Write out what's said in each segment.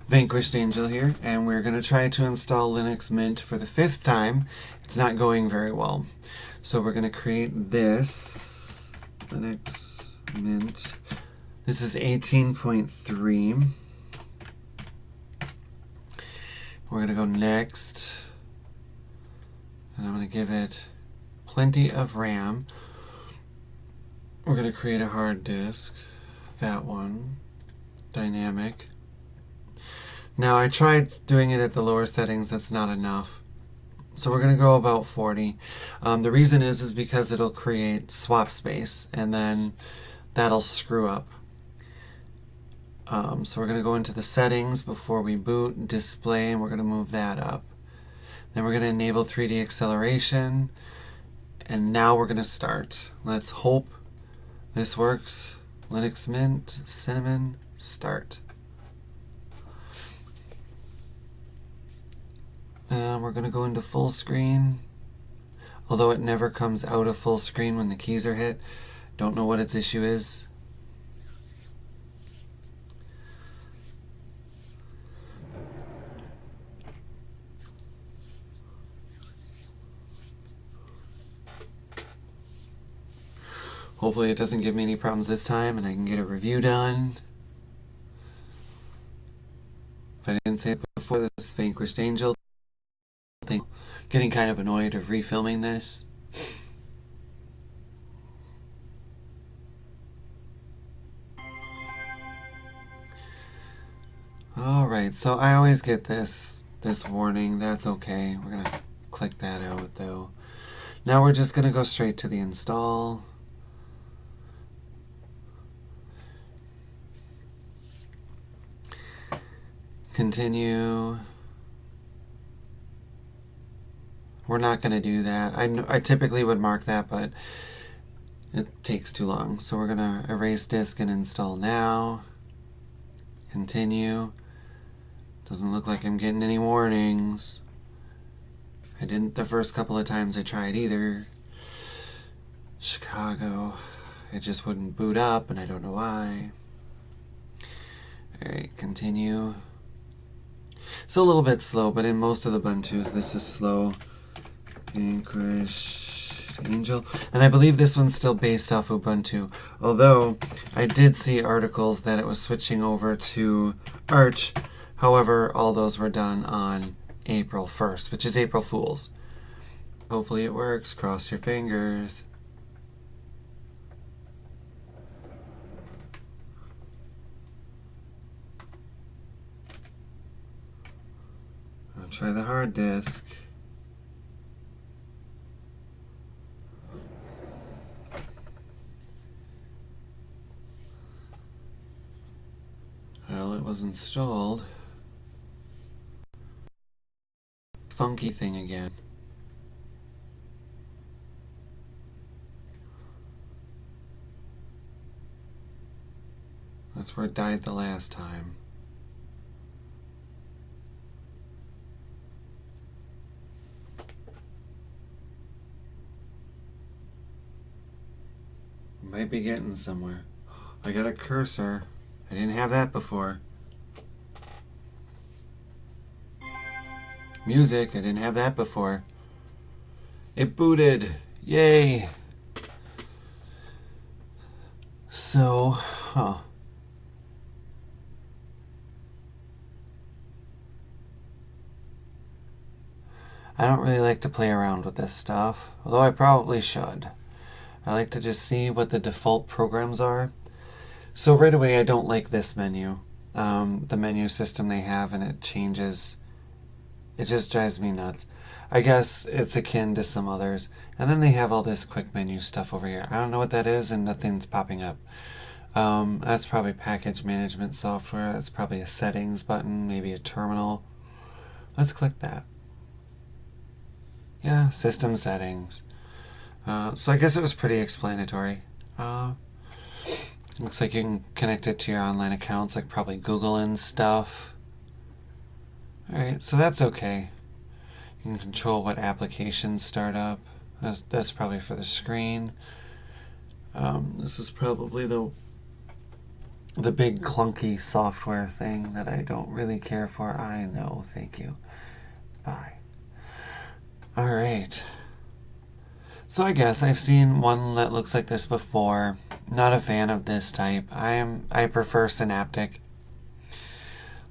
Vanquished Angel here, and we're going to try to install Linux Mint for the 5th time. It's not going very well. So we're going to create this Linux Mint. This is 18.3. We're going to go next, and I'm going to give it plenty of RAM. We're going to create a hard disk, that one, dynamic. Now I tried doing it at the lower settings, that's not enough. So we're going to go about 40. The reason is because it'll create swap space and then that'll screw up. So we're going to go into the settings before we boot, display, and we're going to move that up. Then we're going to enable 3D acceleration, and now we're going to start. Let's hope this works. Linux Mint, Cinnamon, start. We're going to go into full screen, although it never comes out of full screen when the keys are hit. Don't know what its issue is. Hopefully it doesn't give me any problems this time and I can get a review done. If I didn't say it before, this is Vanquished Angel. Getting kind of annoyed of refilming this. Alright, so I always get this warning. That's okay. We're going to click that out though. Now we're just going to go straight to the install. Continue. We're not going to do that. I typically would mark that, but it takes too long. So we're going to erase disk and install now. Continue. Doesn't look like I'm getting any warnings. I didn't the first couple of times I tried either. Chicago. It just wouldn't boot up, and I don't know why. Alright, continue. It's a little bit slow, but in most of the Ubuntus, this is slow. Vanquished Angel. And I believe this one's still based off Ubuntu. Although, I did see articles that it was switching over to Arch. However, all those were done on April 1st, which is April Fool's. Hopefully it works. Cross your fingers. I'll try the hard disk. Well, it was installed. Funky thing again. That's where it died the last time. Might be getting somewhere. I got a cursor. I didn't have that before. Music. I didn't have that before. It booted. Yay. So, I don't really like to play around with this stuff, although I probably should. I like to just see what the default programs are. So right away I don't like this menu. The menu system they have, and it changes. It just drives me nuts. I guess it's akin to some others. And then they have all this quick menu stuff over here. I don't know what that is, and nothing's popping up. That's probably package management software. That's probably a settings button, maybe a terminal. Let's click that. Yeah, system settings. So I guess it was pretty explanatory. Looks like you can connect it to your online accounts, like probably Google and stuff. Alright, so that's okay. You can control what applications start up. That's probably for the screen. This is probably the the big clunky software thing that I don't really care for. I know, thank you. Bye. Alright. So I guess I've seen one that looks like this before. Not a fan of this type. I prefer Synaptic.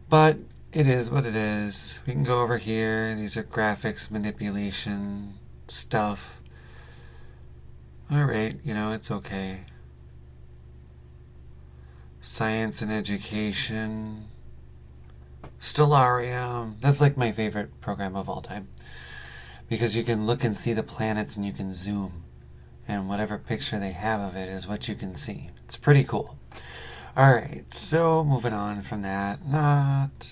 But it is what it is. We can go over here. These are graphics manipulation stuff. Alright, it's okay. Science and education. Stellarium. That's like my favorite program of all time. Because you can look and see the planets and you can zoom. And whatever picture they have of it is what you can see. It's pretty cool. Alright, so moving on from that. Not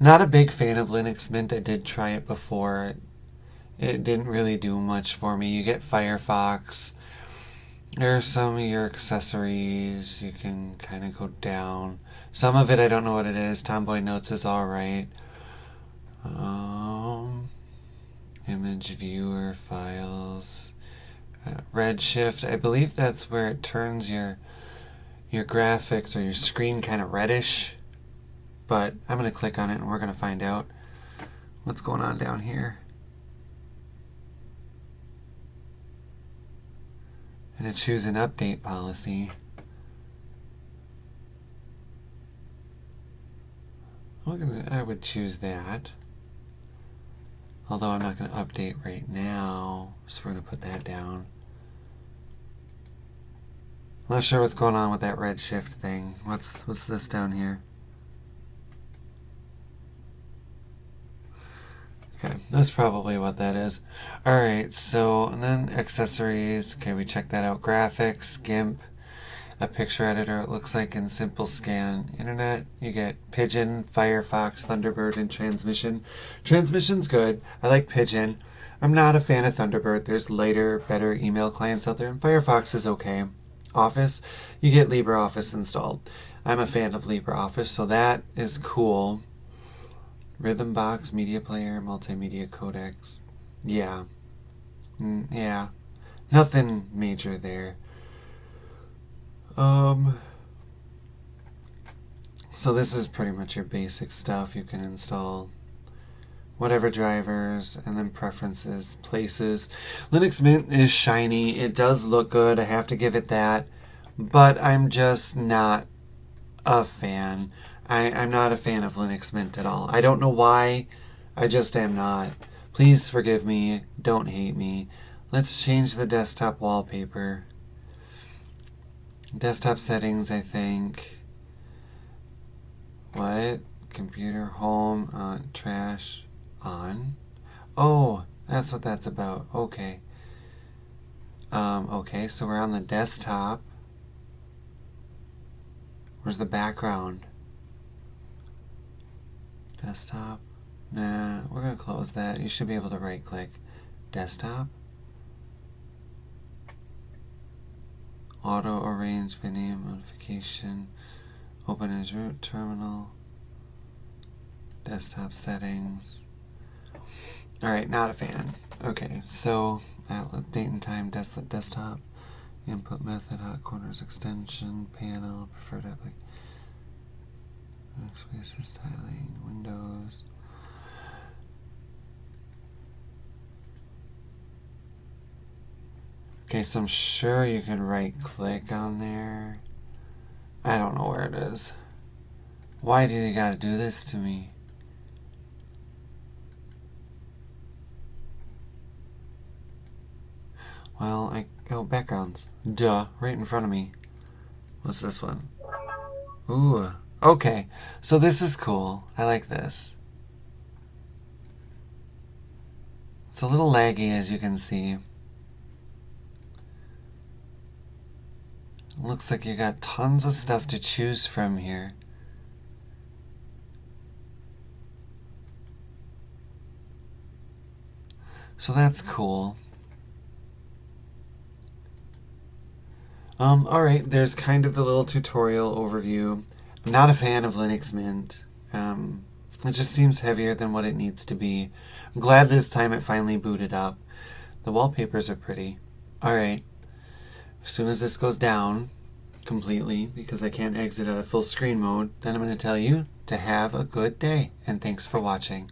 a big fan of Linux Mint. I did try it before. It didn't really do much for me. You get Firefox. There are some of your accessories. You can kind of go down. Some of it I don't know what it is. Tomboy Notes is alright. Image viewer files. Redshift. I believe that's where it turns your graphics or your screen kind of reddish. But I'm going to click on it and we're going to find out what's going on down here. And it choose an update policy. I would choose that. Although I'm not going to update right now, so we're going to put that down. I'm not sure what's going on with that Redshift thing. What's this down here? Okay, that's probably what that is. Alright, so, and then accessories. Okay, we checked that out. Graphics, GIMP, a picture editor, it looks like in Simple Scan. Internet, you get Pigeon, Firefox, Thunderbird, and Transmission. Transmission's good. I like Pigeon. I'm not a fan of Thunderbird. There's lighter, better email clients out there, and Firefox is okay. Office, you get LibreOffice installed. I'm a fan of LibreOffice, so that is cool. Rhythm box, media player, multimedia codecs. Yeah. Yeah. Nothing major there. So this is pretty much your basic stuff. You can install whatever drivers, and then preferences, places. Linux Mint is shiny. It does look good. I have to give it that. But I'm just not a fan. I'm not a fan of Linux Mint at all. I don't know why. I just am not. Please forgive me. Don't hate me. Let's change the desktop wallpaper. Desktop settings, I think. What? Computer, home, trash, on. Oh, that's what that's about. Okay. Okay, so we're on the desktop. Where's the background? Desktop. Nah, we're going to close that. You should be able to right click. Desktop. Auto arrange by name modification. Open as root terminal. Desktop settings. Alright, not a fan. Okay, so outlet date and time, desktop. Input method, hot corners, extension, panel, preferred application. Workspaces, tiling, windows. Okay, so I'm sure you can right click on there. I don't know where it is. Why do you gotta do this to me? Well, backgrounds. Duh, right in front of me. What's this one? Ooh. Okay, so this is cool. I like this. It's a little laggy, as you can see. Looks like you got tons of stuff to choose from here. So that's cool. Alright, there's kind of the little tutorial overview. I'm not a fan of Linux Mint. It just seems heavier than what it needs to be. I'm glad this time it finally booted up. The wallpapers are pretty. Alright, as soon as this goes down, completely because I can't exit out of full screen mode, then I'm going to tell you to have a good day, and thanks for watching.